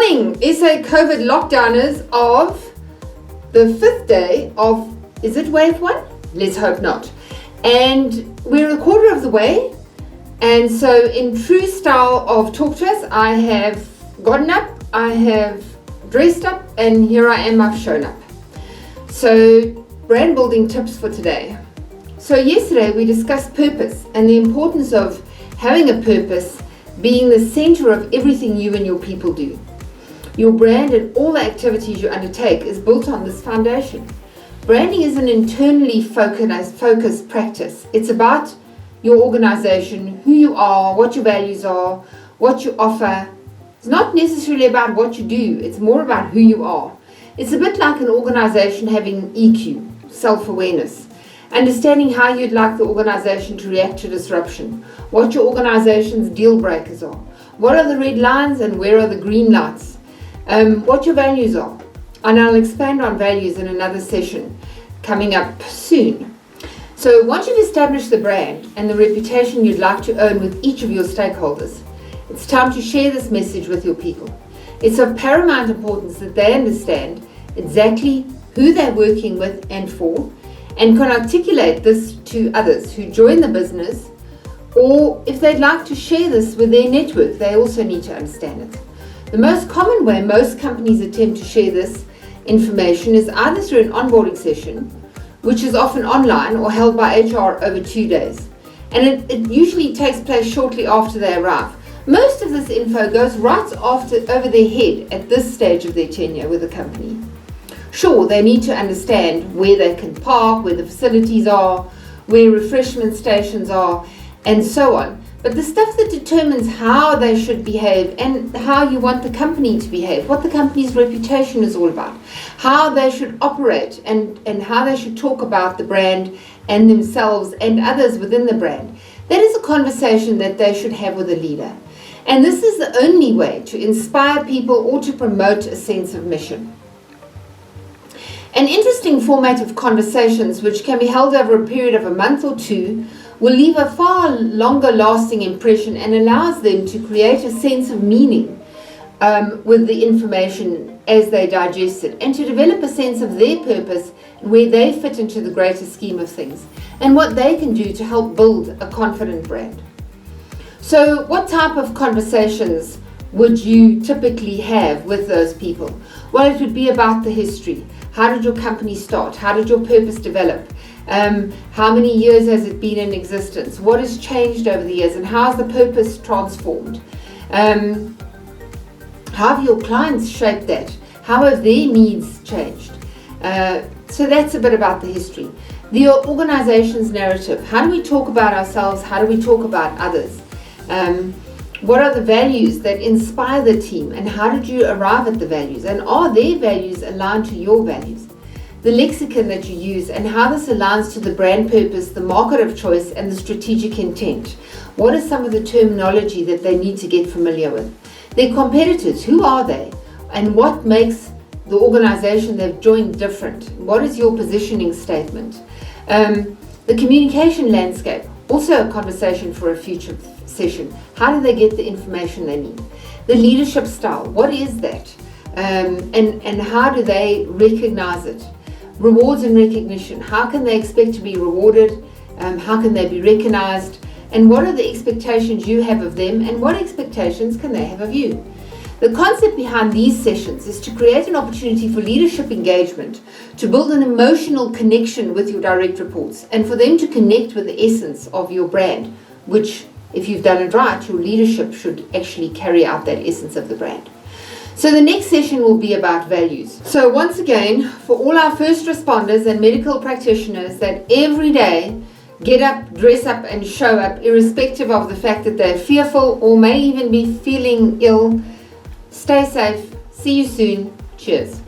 morning, SA COVID lockdowners of the fifth day of, is it wave one? Let's hope not. And we're a quarter of the way. And so in true style of Talk to Us, I have gotten up, I have dressed up, and here I am, I've shown up. So brand building tips for today. So yesterday we discussed purpose and the importance of having a purpose being the center of everything you and your people do. Your brand and all the activities you undertake is built on this foundation. Branding is an internally focused practice. It's about your organization, who you are, what your values are, what you offer. It's not necessarily about what you do, it's more about who you are. It's a bit like an organization having EQ, self-awareness. Understanding how you'd like the organization to react to disruption, what your organization's deal breakers are, what are the red lines and where are the green lights, what your values are. And I'll expand on values in another session coming up soon. So once you've established the brand and the reputation you'd like to own with each of your stakeholders, it's time to share this message with your people. It's of paramount importance that they understand exactly who they're working with and for, and can articulate this to others who join the business, or if they'd like to share this with their network, they also need to understand it. The most common way most companies attempt to share this information is either through an onboarding session, which is often online or held by HR over 2 days. And it usually takes place shortly after they arrive. Most of this info goes right over their head at this stage of their tenure with the company. Sure, they need to understand where they can park, where the facilities are, where refreshment stations are, and so on. But the stuff that determines how they should behave and how you want the company to behave, what the company's reputation is all about, how they should operate and how they should talk about the brand and themselves and others within the brand, that is a conversation that they should have with a leader. And this is the only way to inspire people or to promote a sense of mission. An interesting format of conversations, which can be held over a period of a month or two, will leave a far longer lasting impression and allows them to create a sense of meaning with the information as they digest it, and to develop a sense of their purpose and where they fit into the greater scheme of things and what they can do to help build a confident brand. So what type of conversations would you typically have with those people? Well, it would be about the history. How did your company start? How did your purpose develop? How many years has it been in existence? What has changed over the years and how has the purpose transformed? How have your clients shaped that? How have their needs changed? So that's a bit about the history. The organization's narrative. How do we talk about ourselves? How do we talk about others? What are the values that inspire the team and how did you arrive at the values? And are their values aligned to your values? The lexicon that you use and how this aligns to the brand purpose, the market of choice and the strategic intent. What is some of the terminology that they need to get familiar with? Their competitors, who are they? And what makes the organization they've joined different? What is your positioning statement? The communication landscape, also a conversation for a future session. How do they get the information they need? The leadership style, what is that? And how do they recognize it? Rewards and recognition, how can they expect to be rewarded? How can they be recognized? And what are the expectations you have of them and what expectations can they have of you? The concept behind these sessions is to create an opportunity for leadership engagement, to build an emotional connection with your direct reports and for them to connect with the essence of your brand, which if you've done it right, your leadership should actually carry out that essence of the brand. So the next session will be about values. So once again, for all our first responders and medical practitioners that every day get up, dress up and show up, irrespective of the fact that they're fearful or may even be feeling ill, stay safe. See you soon. Cheers.